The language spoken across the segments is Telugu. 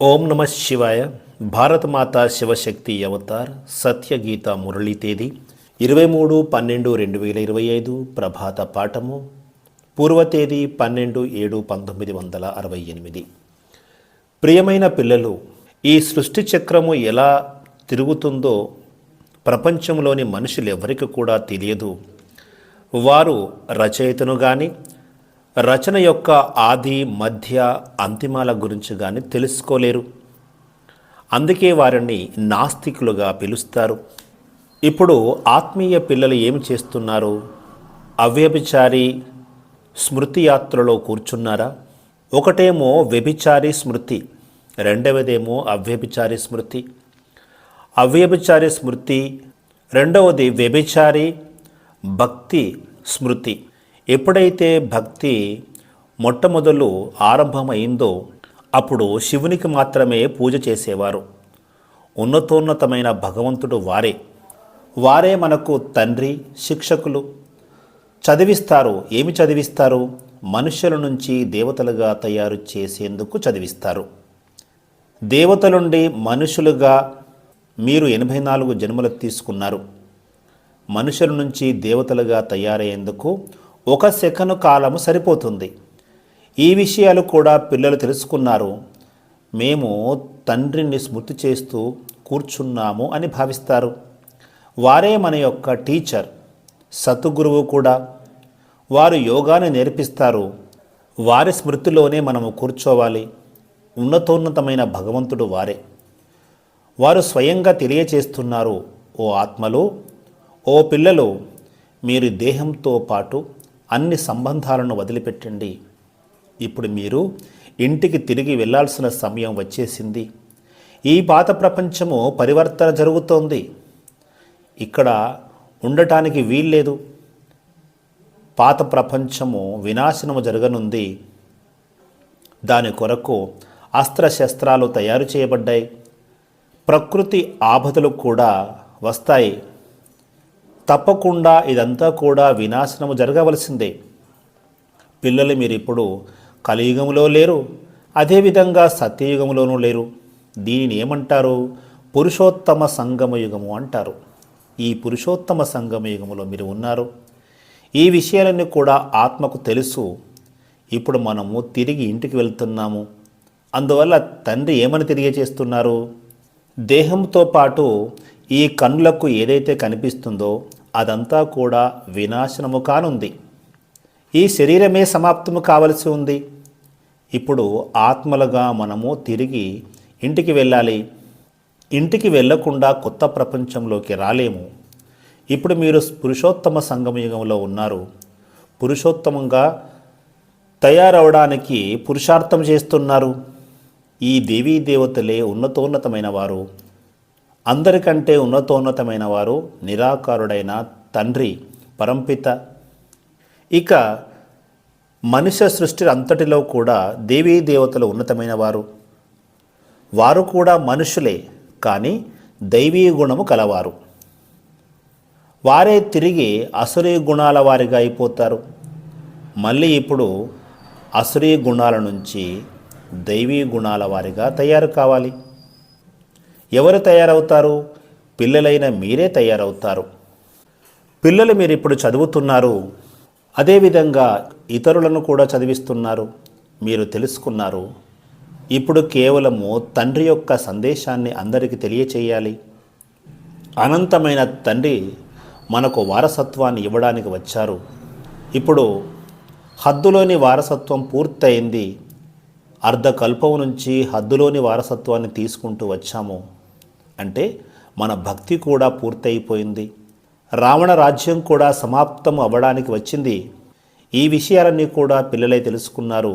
ఓం నమ శివాయ. భారతమాత శివశక్తి అవతార్ సత్యగీత మురళీ తేదీ 23/12/2025 ప్రభాత పాఠము. పూర్వ తేదీ 12/7/1968. ప్రియమైన పిల్లలు, ఈ సృష్టి చక్రము ఎలా తిరుగుతుందో ప్రపంచంలోని మనుషులు ఎవరికి కూడా తెలియదు. వారు రచయితను కానీ రచన యొక్క ఆది మధ్య అంతిమాల గురించి కానీ తెలుసుకోలేరు. అందుకే వారిని నాస్తికులుగా పిలుస్తారు. ఇప్పుడు ఆత్మీయ పిల్లలు ఏమి చేస్తున్నారు? అవ్యభిచారి స్మృతి యాత్రలో కూర్చున్నారా? ఒకటేమో వ్యభిచారి స్మృతి, రెండవదేమో అవ్యభిచారి స్మృతి. అవ్యభిచారి స్మృతి, రెండవది వ్యభిచారి భక్తి స్మృతి. ఎప్పుడైతే భక్తి మొట్టమొదలు ఆరంభమైందో అప్పుడు శివునికి మాత్రమే పూజ చేసేవారు. ఉన్నతోన్నతమైన భగవంతుడు వారే మనకు తండ్రి, శిక్షకులు. చదివిస్తారు. ఏమి చదివిస్తారు? మనుష్యుల నుంచి దేవతలుగా తయారు చేసేందుకు చదివిస్తారు. దేవతల నుండి మనుషులుగా మీరు 84 జన్మలు తీసుకున్నారు. మనుషుల నుంచి దేవతలుగా తయారయ్యేందుకు 1 సెకను కాలము సరిపోతుంది. ఈ విషయాలు కూడా పిల్లలు తెలుసుకున్నారు. మేము తండ్రిని స్మృతి చేస్తూ కూర్చున్నాము అని భావిస్తారు. వారే మన యొక్క టీచర్, సద్గురువు కూడా. వారు యోగాని నేర్పిస్తారు. వారి స్మృతిలోనే మనము కూర్చోవాలి. ఉన్నతోన్నతమైన భగవంతుడు వారే. వారు స్వయంగా తెలియచేస్తున్నారు, ఓ ఆత్మలు, ఓ పిల్లలు, మీరు దేహంతో పాటు అన్ని సంబంధాలను వదిలిపెట్టండి. ఇప్పుడు మీరు ఇంటికి తిరిగి వెళ్ళాల్సిన సమయం వచ్చేసింది. ఈ పాత ప్రపంచము పరివర్తన జరుగుతోంది. ఇక్కడ ఉండటానికి వీల్లేదు. పాత ప్రపంచము వినాశనము జరగనుంది. దాని కొరకు అస్త్రశస్త్రాలు తయారు చేయబడ్డాయి. ప్రకృతి ఆపదలు కూడా వస్తాయి. తప్పకుండా ఇదంతా కూడా వినాశనము జరగవలసిందే. పిల్లలు, మీరు ఇప్పుడు కలియుగంలో లేరు, అదేవిధంగా సత్యయుగంలోనూ లేరు. దీనిని ఏమంటారు? పురుషోత్తమ సంగమ యుగము అంటారు. ఈ పురుషోత్తమ సంగమ యుగములో మీరు ఉన్నారు. ఈ విషయాలన్నీ కూడా ఆత్మకు తెలుసు. ఇప్పుడు మనము తిరిగి ఇంటికి వెళ్తున్నాము. అందువల్ల తండ్రి ఏమని తెలియజేస్తున్నారు? దేహంతో పాటు ఈ కన్నులకు ఏదైతే కనిపిస్తుందో అదంతా కూడా వినాశనము కానుంది. ఈ శరీరమే సమాప్తము కావలసి ఉంది. ఇప్పుడు ఆత్మలుగా మనము తిరిగి ఇంటికి వెళ్ళాలి. ఇంటికి వెళ్ళకుండా కొత్త ప్రపంచంలోకి రాలేము. ఇప్పుడు మీరు పురుషోత్తమ సంగమయుగంలో ఉన్నారు. పురుషోత్తమంగా తయారవడానికి పురుషార్థం చేస్తున్నారు. ఈ దేవీ దేవతలే ఉన్నతోన్నతమైన వారు. అందరికంటే ఉన్నతోన్నతమైన వారు నిరాకారుడైన తండ్రి, పరంపిత. ఇక మనుష్య సృష్టి అంతటిలో కూడా దేవీ దేవతలు ఉన్నతమైన వారు. వారు కూడా మనుషులే, కానీ దైవీ గుణము కలవారు. వారే తిరిగి అసురీ గుణాల వారిగా అయిపోతారు. మళ్ళీ ఇప్పుడు అసురీ గుణాల నుంచి దైవీ గుణాల వారిగా తయారు కావాలి. ఎవరు తయారవుతారు? పిల్లలైన మీరే తయారవుతారు. పిల్లలు, మీరు ఇప్పుడు చదువుతున్నారు. అదేవిధంగా ఇతరులను కూడా చదివిస్తున్నారు. మీరు తెలుసుకున్నారు. ఇప్పుడు కేవలము తండ్రి యొక్క సందేశాన్ని అందరికీ తెలియచేయాలి. అనంతమైన తండ్రి మనకు వారసత్వాన్ని ఇవ్వడానికి వచ్చారు. ఇప్పుడు హద్దులోని వారసత్వం పూర్తయింది. అర్ధకల్పం నుంచి హద్దులోని వారసత్వాన్ని తీసుకుంటూ వచ్చాము. అంటే మన భక్తి కూడా పూర్తయిపోయింది. రావణ రాజ్యం కూడా సమాప్తం అవ్వడానికి వచ్చింది. ఈ విషయాలన్నీ కూడా పిల్లలై తెలుసుకున్నారు.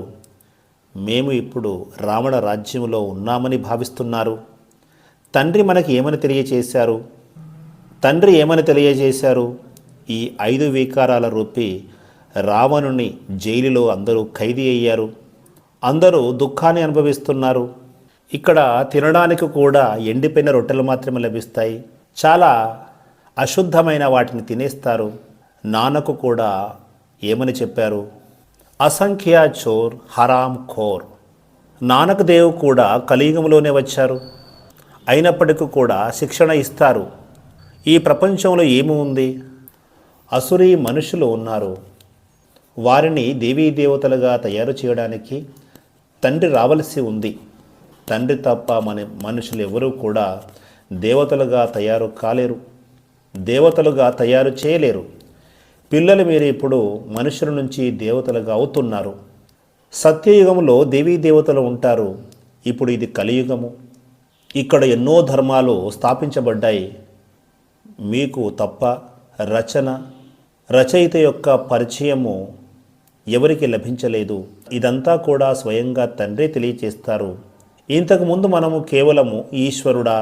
మేము ఇప్పుడు రావణ రాజ్యంలో ఉన్నామని భావిస్తున్నారు. తండ్రి మనకి ఏమని తెలియచేశారు? ఈ 5 వికారాల రూపీ రావణుని జైలులో అందరూ ఖైదీ అయ్యారు. అందరూ దుఃఖాన్ని అనుభవిస్తున్నారు. ఇక్కడ తినడానికి కూడా ఎండిపోయిన రొట్టెలు మాత్రమే లభిస్తాయి. చాలా అశుద్ధమైన వాటిని తినేస్తారు. నాన్నకు కూడా ఏమని చెప్పారు? అసంఖ్య చోర్ హరామ్ ఖోర్. నానక్ దేవ్ కూడా కలియుగంలోనే వచ్చారు. అయినప్పటికీ కూడా శిక్షణ ఇస్తారు. ఈ ప్రపంచంలో ఏమి ఉంది? అసురీ మనుషులు ఉన్నారు. వారిని దేవీ దేవతలుగా తయారు చేయడానికి తండ్రి రావలసి ఉంది. తండ్రి తప్ప మనుషులు ఎవరూ కూడా దేవతలుగా తయారు కాలేరు, దేవతలుగా తయారు చేయలేరు. పిల్లలు మీరు ఇప్పుడు మనుషుల నుంచి దేవతలుగా అవుతున్నారు. సత్యయుగంలో దేవీ దేవతలు ఉంటారు. ఇప్పుడు ఇది కలియుగము. ఇక్కడ ఎన్నో ధర్మాలు స్థాపించబడ్డాయి. మీకు తప్ప రచయిత యొక్క పరిచయము ఎవరికి లభించలేదు. ఇదంతా కూడా స్వయంగా తండ్రి తెలియచేస్తారు. ఇంతకుముందు మనము కేవలము ఈశ్వరుడా,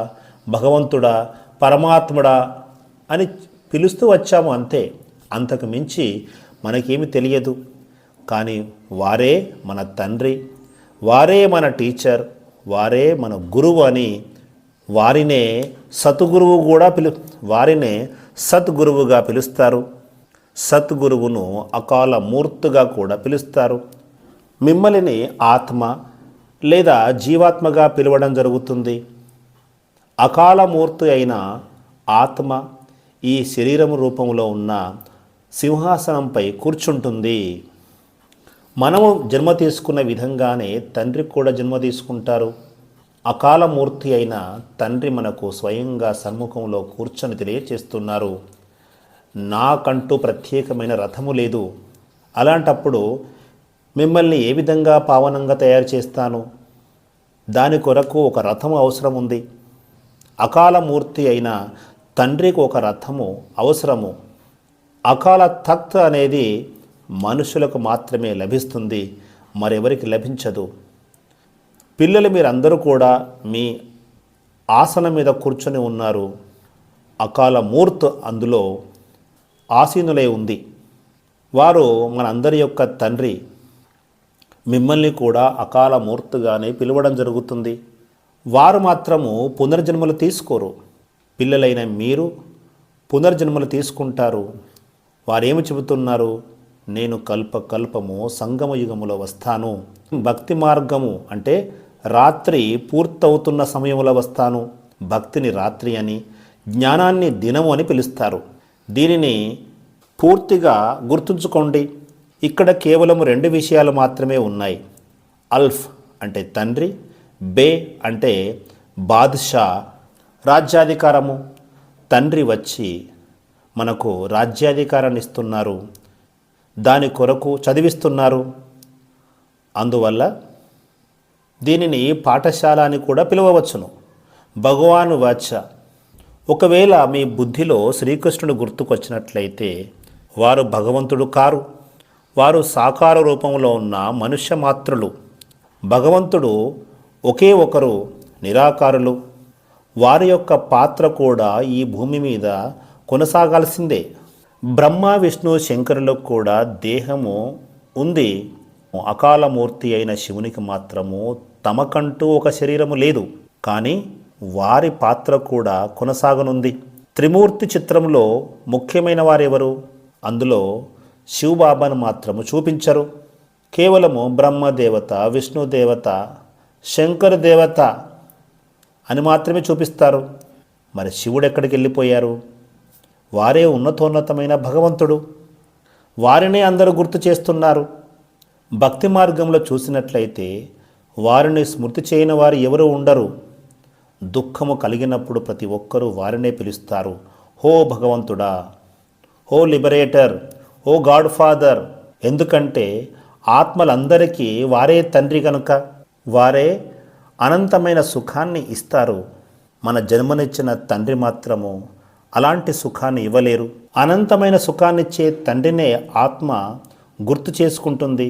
భగవంతుడా, పరమాత్ముడా అని పిలుస్తూ వచ్చాము అంతే. అంతకు మించి మనకేమి తెలియదు. కానీ వారే మన తండ్రి, వారే మన టీచర్, వారే మన గురువు అని వారినే సద్గురువుగా పిలుస్తారు. సద్గురువును అకాల మూర్తిగా కూడా పిలుస్తారు. మిమ్మల్ని ఆత్మ లేదా జీవాత్మగా పిలవడం జరుగుతుంది. అకాల మూర్తి అయిన ఆత్మ ఈ శరీరం రూపంలో ఉన్న సింహాసనంపై కూర్చుంటుంది. మనము జన్మ తీసుకున్న విధంగానే తండ్రి కూడా జన్మ తీసుకుంటారు. అకాల మూర్తి అయిన తండ్రి మనకు స్వయంగా సన్ముఖంలో కూర్చొని తెలియచేస్తున్నారు, నాకంటూ ప్రత్యేకమైన రథము లేదు. అలాంటప్పుడు మిమ్మల్ని ఏ విధంగా పావనంగా తయారు చేస్తాను? దాని కొరకు ఒక రథము అవసరం ఉంది. అకాల మూర్తి అయిన తండ్రికి ఒక రథము అవసరము. అకాల తఖ్త్ అనేది మనుషులకు మాత్రమే లభిస్తుంది, మరెవరికి లభించదు. పిల్లలు మీరందరూ కూడా మీ ఆసనం మీద కూర్చొని ఉన్నారు. అకాల మూర్తి అందులో ఆసీనులై ఉంది. వారు మనందరి యొక్క తండ్రి. మిమ్మల్ని కూడా అకాల మూర్తిగానే పిలవడం జరుగుతుంది. వారు మాత్రము పునర్జన్మలు తీసుకోరు. పిల్లలైన మీరు పునర్జన్మలు తీసుకుంటారు. వారేమి చెబుతున్నారు? నేను కల్పము సంగమ యుగములో వస్తాను. భక్తి మార్గము అంటే రాత్రి పూర్తవుతున్న సమయంలో వస్తాను. భక్తిని రాత్రి అని, జ్ఞానాన్ని దినము అని పిలుస్తారు. దీనిని పూర్తిగా గుర్తుంచుకోండి. ఇక్కడ కేవలం 2 విషయాలు మాత్రమే ఉన్నాయి. అల్ఫ్ అంటే తండ్రి, బే అంటే బాద్షా, రాజ్యాధికారము. తండ్రి వచ్చి మనకు రాజ్యాధికారాన్ని ఇస్తున్నారు, దాని కొరకు చదివిస్తున్నారు. అందువల్ల దీనిని పాఠశాల అని కూడా పిలవవచ్చును. భగవాను వాచ. ఒకవేళ మీ బుద్ధిలో శ్రీకృష్ణుడు గుర్తుకొచ్చినట్లయితే వారు భగవంతుడు కారు. వారు సాకార రూపంలో ఉన్న మనుష్య మాత్రులు. భగవంతుడు ఒకే ఒకరు, నిరాకారులు. వారి యొక్క పాత్ర కూడా ఈ భూమి మీద కొనసాగాల్సిందే. బ్రహ్మ, విష్ణు, శంకరులకు కూడా దేహము ఉంది. అకాలమూర్తి అయిన శివునికి మాత్రము తమకంటూ ఒక శరీరము లేదు. కానీ వారి పాత్ర కూడా కొనసాగనుంది. త్రిమూర్తి చిత్రంలో ముఖ్యమైన వారెవరు? అందులో శివబాబాను మాత్రము చూపించరు. కేవలము బ్రహ్మదేవత, విష్ణుదేవత, శంకర దేవత అని మాత్రమే చూపిస్తారు. మరి శివుడు ఎక్కడికి వెళ్ళిపోయారు? వారే ఉన్నతోన్నతమైన భగవంతుడు. వారినే అందరూ గుర్తు చేస్తున్నారు. భక్తి మార్గంలో చూసినట్లయితే వారిని స్మృతి చేయని వారు ఎవరు ఉండరు. దుఃఖము కలిగినప్పుడు ప్రతి ఒక్కరూ వారినే పిలుస్తారు. హో భగవంతుడా, హో లిబరేటర్, ఓ గాడ్ ఫాదర్. ఎందుకంటే ఆత్మలందరికీ వారే తండ్రి కనుక వారే అనంతమైన సుఖాన్ని ఇస్తారు. మన జన్మనిచ్చిన తండ్రి మాత్రము అలాంటి సుఖాన్ని ఇవ్వలేరు. అనంతమైన సుఖాన్నిచ్చే తండ్రినే ఆత్మ గుర్తు చేసుకుంటుంది.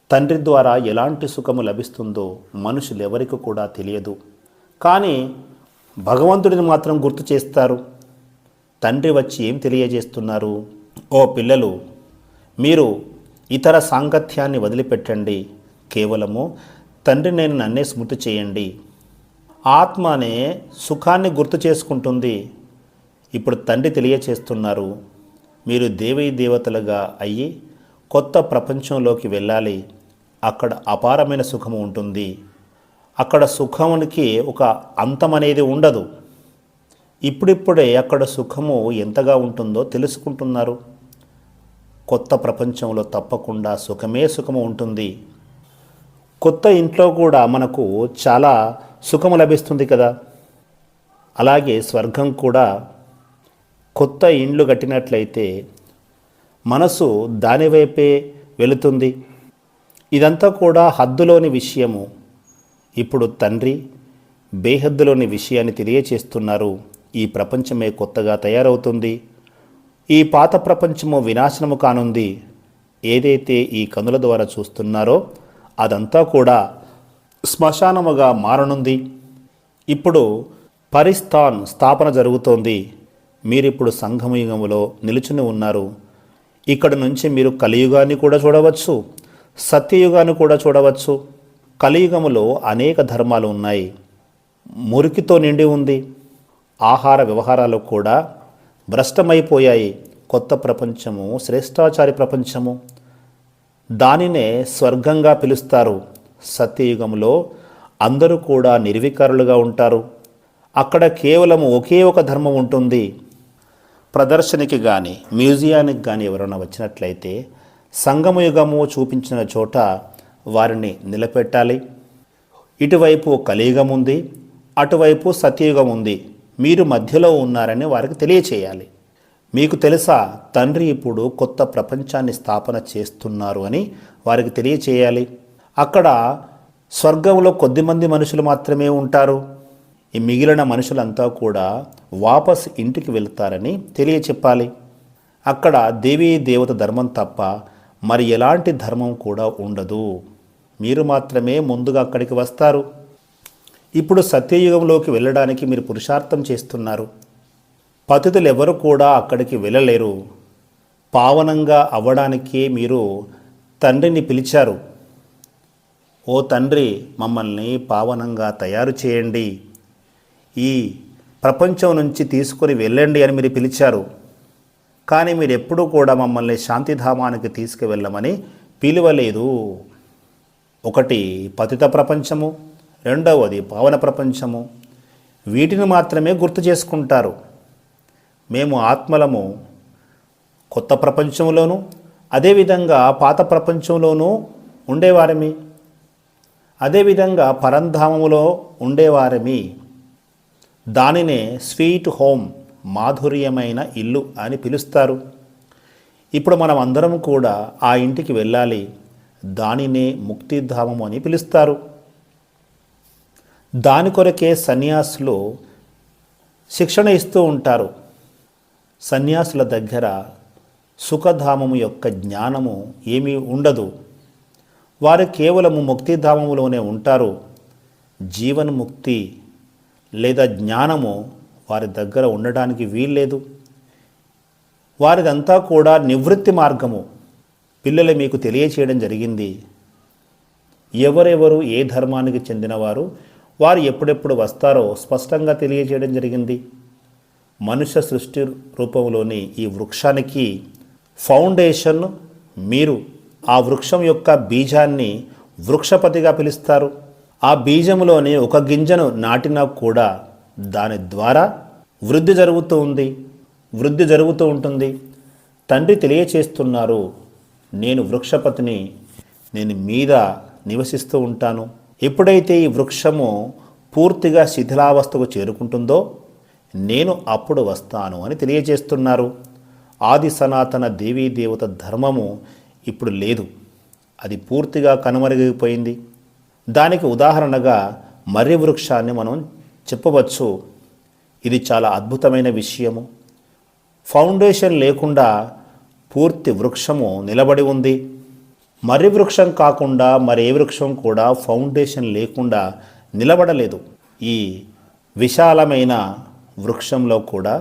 తండ్రి ద్వారా ఎలాంటి సుఖము లభిస్తుందో మనుషులెవరికి కూడా తెలియదు. కానీ భగవంతుడిని మాత్రం గుర్తు చేస్తారు. తండ్రి వచ్చి ఏం తెలియజేస్తున్నారు? ఓ పిల్లలు, మీరు ఇతర సాంగత్యాన్ని వదిలిపెట్టండి. కేవలము తండ్రి నేను నన్నే స్మృతి చేయండి. ఆత్మనే సుఖాన్ని గుర్తు చేసుకుంటుంది. ఇప్పుడు తండ్రి తెలియచేస్తున్నారు, మీరు దేవీ దేవతలుగా అయ్యి కొత్త ప్రపంచంలోకి వెళ్ళాలి. అక్కడ అపారమైన సుఖము ఉంటుంది. అక్కడ సుఖమునికి ఒక అంతం అనేది ఉండదు. ఇప్పుడిప్పుడే అక్కడ సుఖము ఎంతగా ఉంటుందో తెలుసుకుంటున్నారు. కొత్త ప్రపంచంలో తప్పకుండా సుఖమే సుఖము ఉంటుంది. కొత్త ఇంట్లో కూడా మనకు చాలా సుఖము లభిస్తుంది కదా. అలాగే స్వర్గం కూడా కొత్త ఇండ్లు కట్టినట్లయితే మనసు దానివైపే వెళుతుంది. ఇదంతా కూడా హద్దులోని విషయము. ఇప్పుడు తండ్రి బేహద్దులోని విషయాన్ని తెలియచేస్తున్నారు. ఈ ప్రపంచమే కొత్తగా తయారవుతుంది. ఈ పాత ప్రపంచము వినాశనము కానుంది. ఏదైతే ఈ కనుల ద్వారా చూస్తున్నారో అదంతా కూడా శ్మశానముగా మారనుంది. ఇప్పుడు పరిస్థాన్ స్థాపన జరుగుతోంది. మీరిప్పుడు సంగమయుగములో నిలుచుని ఉన్నారు. ఇక్కడ నుంచి మీరు కలియుగాన్ని కూడా చూడవచ్చు, సత్యయుగాన్ని కూడా చూడవచ్చు. కలియుగములో అనేక ధర్మాలు ఉన్నాయి. మురికితో నిండి ఉంది. ఆహార వ్యవహారాలు కూడా భ్రష్టమైపోయాయి. కొత్త ప్రపంచము శ్రేష్టాచారి ప్రపంచము. దానినే స్వర్గంగా పిలుస్తారు. సత్యయుగంలో అందరూ కూడా నిర్వికారులుగా ఉంటారు. అక్కడ కేవలం ఒకే ఒక ధర్మం ఉంటుంది. ప్రదర్శనకి కానీ మ్యూజియానికి కానీ ఎవరైనా వచ్చినట్లయితే సంగమయుగము చూపించిన చోట వారిని నిలబెట్టాలి. ఇటువైపు కలియుగం ఉంది, అటువైపు సత్యయుగం ఉంది. మీరు మధ్యలో ఉన్నారని వారికి తెలియచేయాలి. మీకు తెలుసా, తండ్రి ఇప్పుడు కొత్త ప్రపంచాన్ని స్థాపన చేస్తున్నారు అని వారికి తెలియచేయాలి. అక్కడ స్వర్గంలో కొద్దిమంది మనుషులు మాత్రమే ఉంటారు. ఈ మిగిలిన మనుషులంతా కూడా వాపస్ ఇంటికి వెళ్తారని తెలియచెప్పాలి. అక్కడ దేవీ దేవత ధర్మం తప్ప మరి ఎలాంటి ధర్మం కూడా ఉండదు. మీరు మాత్రమే ముందుగా అక్కడికి వస్తారు. ఇప్పుడు సత్యయుగంలోకి వెళ్ళడానికి మీరు పురుషార్థం చేస్తున్నారు. పతితులు ఎవరు కూడా అక్కడికి వెళ్ళలేరు. పావనంగా అవ్వడానికే మీరు తండ్రిని పిలిచారు. ఓ తండ్రి, మమ్మల్ని పావనంగా తయారు చేయండి, ఈ ప్రపంచం నుంచి తీసుకొని వెళ్ళండి అని మీరు పిలిచారు. కానీ మీరు ఎప్పుడూ కూడా మమ్మల్ని శాంతిధామానికి తీసుకువెళ్ళమని పిలువలేదు. ఒకటి పతిత ప్రపంచము, రెండవది పావన ప్రపంచము. వీటిని మాత్రమే గుర్తు చేసుకుంటారు. మేము ఆత్మలము. కొత్త ప్రపంచంలోనూ అదేవిధంగా పాత ప్రపంచంలోనూ ఉండేవారమి. అదేవిధంగా పరంధామములో ఉండేవారమి. దానినే స్వీట్ హోమ్, మాధుర్యమైన ఇల్లు అని పిలుస్తారు. ఇప్పుడు మనం అందరం కూడా ఆ ఇంటికి వెళ్ళాలి. దానినే ముక్తిధామము అని పిలుస్తారు. దాని కొరకే సన్యాసులు శిక్షణ ఇస్తూ ఉంటారు. సన్యాసుల దగ్గర సుఖధామము యొక్క జ్ఞానము ఏమీ ఉండదు. వారు కేవలము ముక్తిధామములోనే ఉంటారు. జీవన్ముక్తి లేదా జ్ఞానము వారి దగ్గర ఉండడానికి వీల్లేదు. వారిదంతా కూడా నివృత్తి మార్గము. పిల్లలు మీకు తెలియచేయడం జరిగింది. ఎవరెవరు ఏ ధర్మానికి చెందినవారు వారు ఎప్పుడెప్పుడు వస్తారో స్పష్టంగా తెలియచేయడం జరిగింది. మనుష్య సృష్టి రూపంలోని ఈ వృక్షానికి ఫౌండేషన్ మీరు. ఆ వృక్షం యొక్క బీజాన్ని వృక్షపతిగా పిలుస్తారు. ఆ బీజంలోని ఒక గింజను నాటినా కూడా దాని ద్వారా వృద్ధి జరుగుతూ ఉంటుంది. తండ్రి తెలియచేస్తున్నారు, నేను వృక్షపతిని, నేను మీద నివసిస్తూ ఉంటాను. ఎప్పుడైతే ఈ వృక్షము పూర్తిగా శిథిలావస్థకు చేరుకుంటుందో నేను అప్పుడు వస్తాను అని తెలియజేస్తున్నారు. ఆది సనాతన దేవీ దేవత ధర్మము ఇప్పుడు లేదు. అది పూర్తిగా కనుమరుగైపోయింది. దానికి ఉదాహరణగా మర్రి వృక్షాన్ని మనం చెప్పవచ్చు. ఇది చాలా అద్భుతమైన విషయము. ఫౌండేషన్ లేకుండా పూర్తి వృక్షము నిలబడి ఉంది. మర్రి వృక్షం కాకుండా మరే వృక్షం కూడా ఫౌండేషన్ లేకుండా నిలబడలేదు. ఈ విశాలమైన వృక్షంలో కూడా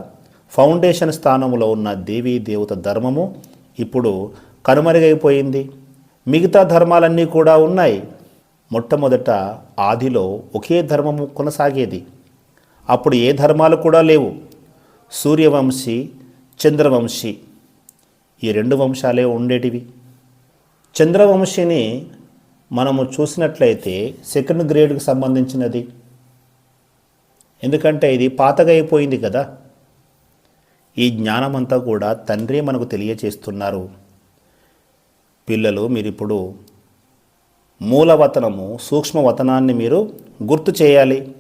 ఫౌండేషన్ స్థానంలో ఉన్న దేవీ దేవత ధర్మము ఇప్పుడు కనుమరుగైపోయింది. మిగతా ధర్మాలన్నీ కూడా ఉన్నాయి. మొట్టమొదట ఆదిలో ఒకే ధర్మము కొనసాగేది. అప్పుడు ఏ ధర్మాలు కూడా లేవు. సూర్యవంశీ, చంద్రవంశీ, ఈ రెండు వంశాలే ఉండేటివి. చంద్రవంశిని మనము చూసినట్లయితే సెకండ్ గ్రేడ్కి సంబంధించినది. ఎందుకంటే ఇది పాతగా అయిపోయింది కదా. ఈ జ్ఞానమంతా కూడా తండ్రి మనకు తెలియచేస్తున్నారు. పిల్లలు, మీరిప్పుడు మూలవతనము, సూక్ష్మవతనాన్ని మీరు గుర్తు చేయాలి.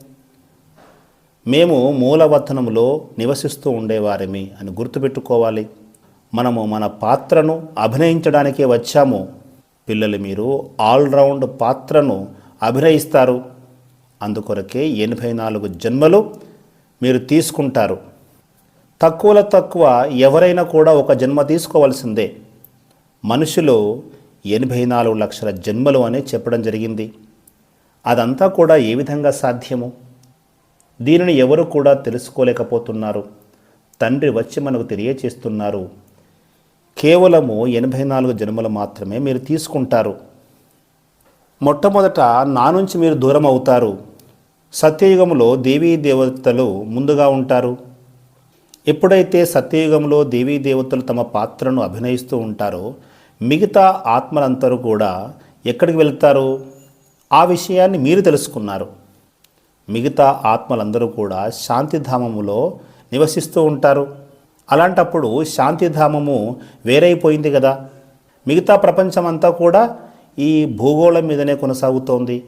మేము మూలవతనంలో నివసిస్తూ ఉండేవారిమి అని గుర్తుపెట్టుకోవాలి. మనము మన పాత్రను అభినయించడానికే వచ్చాము. పిల్లలు, మీరు ఆల్రౌండ్ పాత్రను అభినయిస్తారు. అందుకొరకే 84 జన్మలు మీరు తీసుకుంటారు. తక్కువలో తక్కువ ఎవరైనా కూడా ఒక జన్మ తీసుకోవాల్సిందే. మనుషులు 84 లక్షల జన్మలు అని చెప్పడం జరిగింది. అదంతా కూడా ఏ విధంగా సాధ్యము? దీనిని ఎవరు కూడా తెలుసుకోలేకపోతున్నారు. తండ్రి వచ్చి మనకు తెలియచేస్తున్నారు. కేవలము 84 జన్మలు మాత్రమే మీరు తీసుకుంటారు. మొట్టమొదట నా నుంచి మీరు దూరం అవుతారు. సత్యయుగంలో దేవీ దేవతలు ముందుగా ఉంటారు. ఎప్పుడైతే సత్యయుగంలో దేవీ దేవతలు తమ పాత్రను అభినయిస్తూ ఉంటారో మిగతా ఆత్మలందరూ కూడా ఎక్కడికి వెళ్తారు? ఆ విషయాన్ని మీరు తెలుసుకున్నారు. మిగతా ఆత్మలందరూ కూడా శాంతిధామములో నివసిస్తూ ఉంటారు. అలాంటప్పుడు శాంతిధామము వేరైపోయింది కదా. మిగతా ప్రపంచమంతా కూడా ఈ భూగోళం మీదనే కొనసాగుతోంది.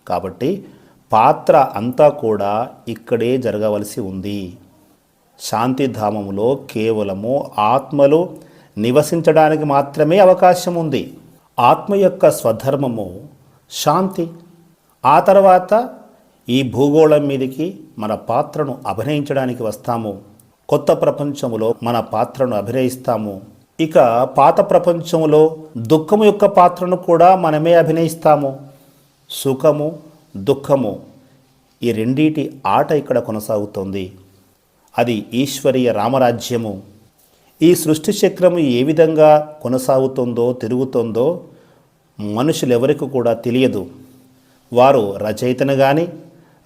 కాబట్టి పాత్ర అంతా కూడా ఇక్కడే జరగవలసి ఉంది. శాంతిధామములో కేవలము ఆత్మలు నివసించడానికి మాత్రమే అవకాశం ఉంది. ఆత్మ యొక్క స్వధర్మము శాంతి. ఆ తర్వాత ఈ భూగోళం మీదకి మన పాత్రను అభినయించడానికి వస్తాము. కొత్త ప్రపంచములో మన పాత్రను అభినయిస్తాము. ఇక పాత ప్రపంచంలో దుఃఖము యొక్క పాత్రను కూడా మనమే అభినయిస్తాము. సుఖము, దుఃఖము, ఈ రెండిటి ఆట ఇక్కడ కొనసాగుతోంది. అది ఈశ్వరీయ రామరాజ్యము. ఈ సృష్టి చక్రము ఏ విధంగా కొనసాగుతుందో, తిరుగుతుందో మనుషులెవరికి కూడా తెలియదు. వారు రచయితను కానీ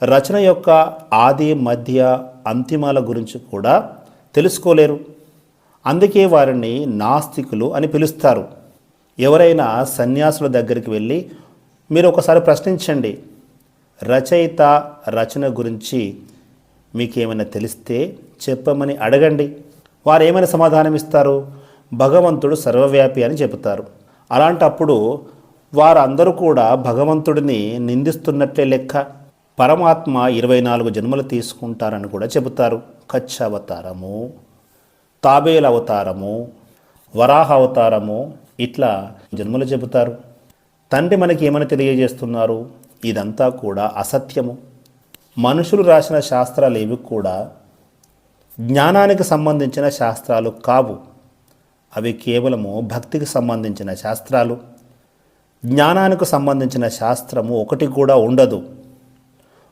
రచన యొక్క ఆది, మధ్య, అంతిమాల గురించి కూడా తెలుసుకోలేరు. అందుకే వారిని నాస్తికులు అని పిలుస్తారు. ఎవరైనా సన్యాసుల దగ్గరికి వెళ్ళి మీరు ఒకసారి ప్రశ్నించండి, రచయిత రచన గురించి మీకేమైనా తెలిస్తే చెప్పమని అడగండి. వారు ఏమైనా సమాధానం ఇస్తారు? భగవంతుడు సర్వవ్యాపి అని చెబుతారు. అలాంటప్పుడు వారందరూ కూడా భగవంతుడిని నిందిస్తున్నట్లే లెక్క. పరమాత్మ 24 జన్మలు తీసుకుంటారని కూడా చెబుతారు. కచ్చ అవతారము, తాబేల్ అవతారము, వరాహ అవతారము, ఇట్లా జన్మలు చెబుతారు. తండ్రి మనకి ఏమని తెలియజేస్తున్నారు? ఇదంతా కూడా అసత్యము. మనుషులు రాసిన శాస్త్రాలు ఏవి కూడా జ్ఞానానికి సంబంధించిన శాస్త్రాలు కావు. అవి కేవలము భక్తికి సంబంధించిన శాస్త్రాలు. జ్ఞానానికి సంబంధించిన శాస్త్రము ఒకటి కూడా ఉండదు.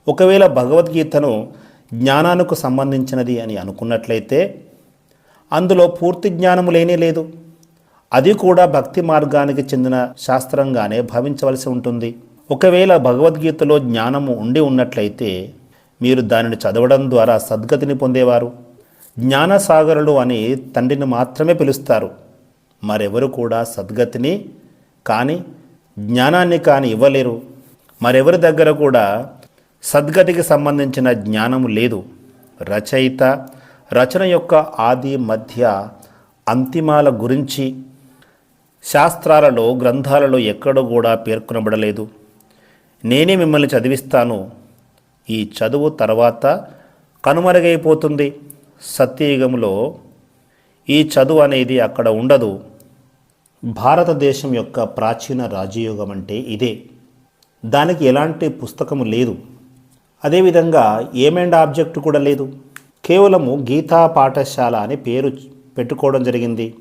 ఒకవేళ భగవద్గీతను జ్ఞానానికి సంబంధించినది అని అనుకున్నట్లయితే అందులో పూర్తి జ్ఞానము లేనే లేదు. అది కూడా భక్తి మార్గానికి చెందిన శాస్త్రంగానే భావించవలసి ఉంటుంది. ఒకవేళ భగవద్గీతలో జ్ఞానము ఉండి ఉన్నట్లయితే మీరు దానిని చదవడం ద్వారా సద్గతిని పొందేవారు. జ్ఞానసాగరులు అని తండ్రిని మాత్రమే పిలుస్తారు. మరెవరు కూడా సద్గతిని కానీ జ్ఞానాన్ని కానీ ఇవ్వలేరు. మరెవరి దగ్గర కూడా సద్గతికి సంబంధించిన జ్ఞానము లేదు. రచయిత రచన యొక్క ఆది, మధ్య, అంతిమాల గురించి శాస్త్రాలలో, గ్రంథాలలో ఎక్కడో కూడా పేర్కొనబడలేదు. నేనే మిమ్మల్ని చదివిస్తాను. ఈ చదువు తర్వాత కనుమరుగైపోతుంది. సత్యయుగంలో ఈ చదువు అనేది అక్కడ ఉండదు. భారతదేశం యొక్క ప్రాచీన రాజయోగం అంటే ఇదే. దానికి ఎలాంటి పుస్తకము లేదు. అదేవిధంగా ఏమ్ అండ్ ఆబ్జెక్ట్ కూడా లేదు. కేవలము గీతా పాఠశాల అని పేరు పెట్టుకోవడం జరిగింది.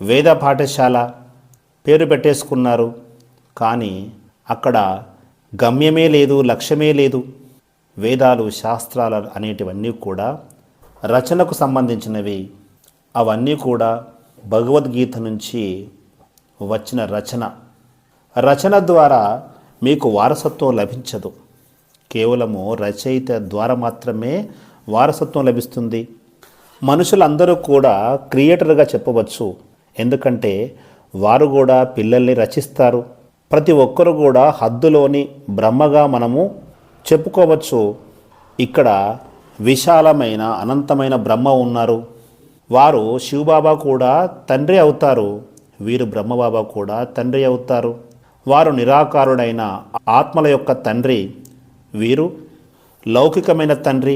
వేద పాఠశాల పేరు పెట్టేసుకున్నారు. కానీ అక్కడ గమ్యమే లేదు, లక్ష్యమే లేదు. వేదాలు, శాస్త్రాలు అనేటివన్నీ కూడా రచనకు సంబంధించినవి. అవన్నీ కూడా భగవద్గీత నుంచి వచ్చిన రచన ద్వారా మీకు వారసత్వం లభించదు. కేవలము రచయిత ద్వారా మాత్రమే వారసత్వం లభిస్తుంది. మనుషులందరూ కూడా క్రియేటర్గా చెప్పవచ్చు. ఎందుకంటే వారు కూడా పిల్లల్ని రచిస్తారు. ప్రతి ఒక్కరు కూడా హద్దులోని బ్రహ్మగా మనము చెప్పుకోవచ్చు. ఇక్కడ విశాలమైన అనంతమైన బ్రహ్మ ఉన్నారు. వారు శివబాబా కూడా తండ్రి అవుతారు, వీరు బ్రహ్మబాబా కూడా తండ్రి అవుతారు. వారు నిరాకారుడైన ఆత్మల యొక్క తండ్రి, వీరు లౌకికమైన తండ్రి.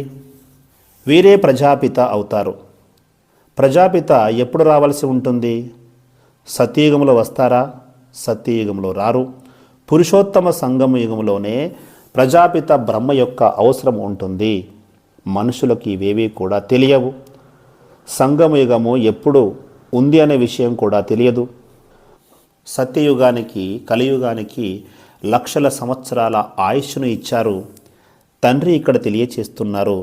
వీరే ప్రజాపిత అవుతారు. ప్రజాపిత ఎప్పుడు రావాల్సి ఉంటుంది? సత్యయుగంలో వస్తారా? సత్యయుగంలో రారు. పురుషోత్తమ సంగమ యుగంలోనే ప్రజాపిత బ్రహ్మ యొక్క అవసరం ఉంటుంది. మనుషులకి ఇవేవి కూడా తెలియవు. సంగమ యుగము ఎప్పుడు ఉంది అనే విషయం కూడా తెలియదు. సత్యయుగానికి కలియుగానికి లక్షల సంవత్సరాల ఆయుష్ను ఇచ్చారు. తండ్రి ఇక్కడ తెలియచేస్తున్నారు,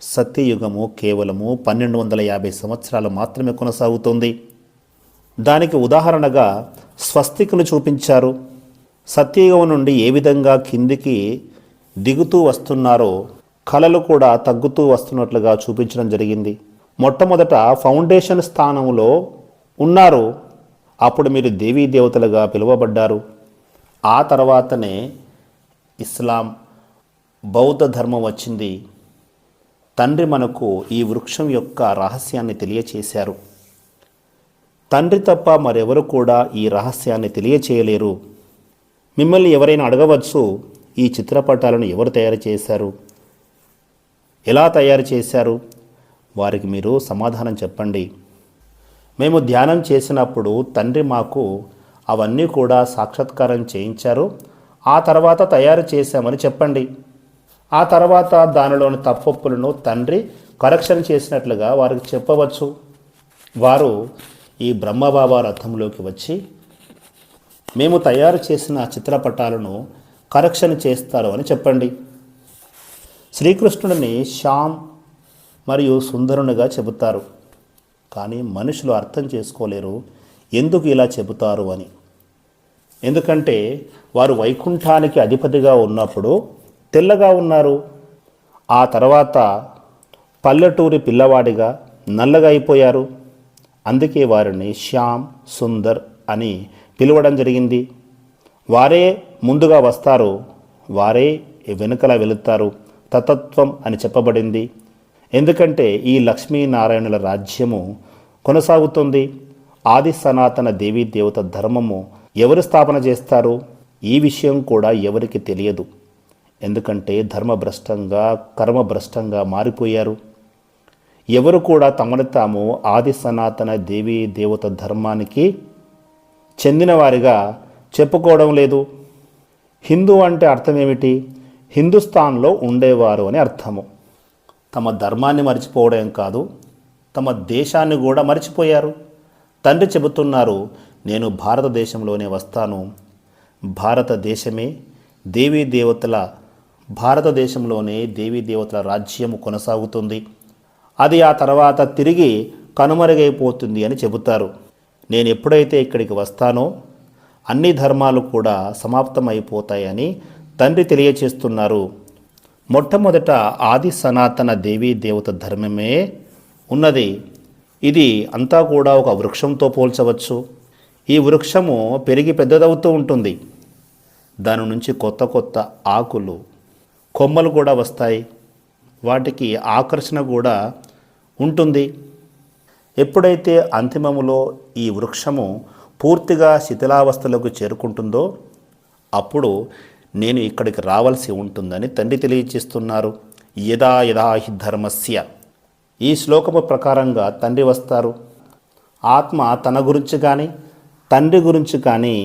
సత్యయుగము కేవలము 1250 సంవత్సరాలు మాత్రమే కొనసాగుతుంది. దానికి ఉదాహరణగా స్వస్తికను చూపించారు. సత్యయుగం నుండి ఏ విధంగా కిందికి దిగుతూ వస్తున్నారో కళలు కూడా తగ్గుతూ వస్తున్నట్లుగా చూపించడం జరిగింది. మొట్టమొదట ఫౌండేషన్ స్థానంలో ఉన్నారు, అప్పుడు మీరు దేవీ దేవతలుగా పిలువబడ్డారు. ఆ తర్వాతనే ఇస్లాం, బౌద్ధ ధర్మం వచ్చింది. తండ్రి మనకు ఈ వృక్షం యొక్క రహస్యాన్ని తెలియచేశారు. తండ్రి తప్ప మరెవరు కూడా ఈ రహస్యాన్ని తెలియచేయలేరు. మిమ్మల్ని ఎవరైనా అడగవచ్చు, ఈ చిత్రపటాలను ఎవరు తయారు చేశారు, ఎలా తయారు చేశారు? వారికి మీరు సమాధానం చెప్పండి. మేము ధ్యానం చేసినప్పుడు తండ్రి మాకు అవన్నీ కూడా సాక్షాత్కారం చేయించారు, ఆ తర్వాత తయారు చేశామని చెప్పండి. ఆ తర్వాత దానిలోని తప్పొప్పులను తండ్రి కరెక్షన్ చేసినట్లుగా వారికి చెప్పవచ్చు. వారు ఈ బ్రహ్మబాబా రథంలోకి వచ్చి మేము తయారు చేసిన చిత్రపటాలను కరెక్షన్ చేస్తారు అని చెప్పండి. శ్రీకృష్ణుడిని శ్యామ్ మరియు సుందరునిగా చెబుతారు, కానీ మనుషులు అర్థం చేసుకోలేరు ఎందుకు ఇలా చెబుతారు అని. ఎందుకంటే వారు వైకుంఠానికి అధిపతిగా ఉన్నప్పుడు తెల్లగా ఉన్నారు, ఆ తర్వాత పల్లెటూరి పిల్లవాడిగా నల్లగా అయిపోయారు. అందుకే వారిని శ్యామ్ సుందర్ అని పిలవడం జరిగింది. వారే ముందుగా వస్తారు, వారే వెనుకలా వెళుతారు. తతత్వం అని చెప్పబడింది. ఎందుకంటే ఈ లక్ష్మీనారాయణుల రాజ్యము కొనసాగుతుంది. ఆది సనాతన దేవీ దేవత ధర్మము ఎవరు స్థాపన చేస్తారు? ఈ విషయం కూడా ఎవరికి తెలియదు. ఎందుకంటే ధర్మభ్రష్టంగా కర్మభ్రష్టంగా మారిపోయారు. ఎవరు కూడా తమను తాము ఆది సనాతన దేవీ దేవత ధర్మానికి చెందినవారిగా చెప్పుకోవడం లేదు. హిందూ అంటే అర్థం ఏమిటి? హిందుస్థాన్లో ఉండేవారు అని అర్థము. తమ ధర్మాన్ని మర్చిపోవడం కాదు, తమ దేశాన్ని కూడా మర్చిపోయారు. తండ్రి చెబుతున్నారు, నేను భారతదేశంలోనే వస్తాను. భారతదేశమే దేవీ దేవతల భారతదేశంలోనే దేవీ దేవతల రాజ్యము కొనసాగుతుంది. అది ఆ తర్వాత తిరిగి కనుమరుగైపోతుంది అని చెబుతారు. నేను ఎప్పుడైతే ఇక్కడికి వస్తానో అన్ని ధర్మాలు కూడా సమాప్తమైపోతాయని తండ్రి తెలియచేస్తున్నారు. మొట్టమొదట ఆది సనాతన దేవీ దేవత ధర్మమే ఉన్నది. ఇది అంతా కూడా ఒక వృక్షంతో పోల్చవచ్చు. ఈ వృక్షము పెరిగి పెద్దదవుతూ ఉంటుంది. దాని నుంచి కొత్త కొత్త ఆకులు, కొమ్మలు కూడా వస్తాయి. వాటికి ఆకర్షణ కూడా ఉంటుంది. ఎప్పుడైతే అంతిమములో ఈ వృక్షము పూర్తిగా శిథిలావస్థలకు చేరుకుంటుందో అప్పుడు నేను ఇక్కడికి రావాల్సి ఉంటుందని తండ్రి తెలియజేస్తున్నారు. యదా యదా హి ధర్మస్య, ఈ శ్లోకము ప్రకారంగా తండ్రి వస్తారు. ఆత్మ తన గురించి కానీ తండ్రి గురించి కానీ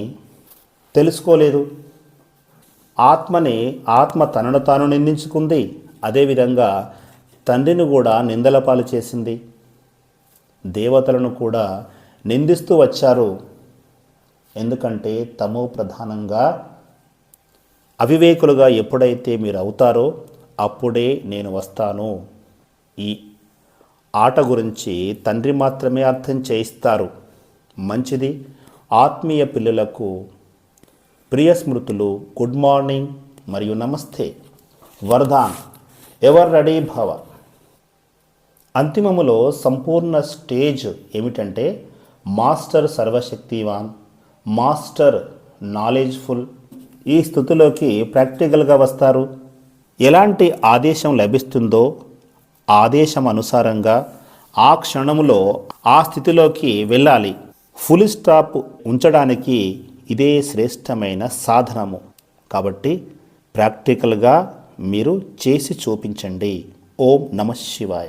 తెలుసుకోలేదు. ఆత్మ తనను తాను నిందించుకుంది. అదేవిధంగా తండ్రిని కూడా నిందల పాలు చేసింది. దేవతలను కూడా నిందిస్తూ వచ్చారు. ఎందుకంటే తమో ప్రధానంగా అవివేకులుగా ఎప్పుడైతే మీరు అవుతారో అప్పుడే నేను వస్తాను. ఈ ఆట గురించి తండ్రి మాత్రమే అర్థం చేయిస్తారు. మంచిది. ఆత్మీయ పిల్లలకు ప్రియ స్మృతులు, గుడ్ మార్నింగ్ మరియు నమస్తే. వరదాన్, ఎవర్ రెడీ భవ. అంతిమములో సంపూర్ణ స్టేజ్ ఏమిటంటే మాస్టర్ సర్వశక్తివాన్, మాస్టర్ నాలెడ్జ్ఫుల్. ఈ స్థితిలోకి ప్రాక్టికల్గా వస్తారు. ఎలాంటి ఆదేశం లభిస్తుందో ఆదేశం అనుసారంగా ఆ క్షణంలో ఆ స్థితిలోకి వెళ్ళాలి. ఫుల్ స్టాప్ ఉంచడానికి ఇదే శ్రేష్టమైన సాధనము. కాబట్టి ప్రాక్టికల్గా మీరు చేసి చూపించండి. ఓం నమః శివాయ.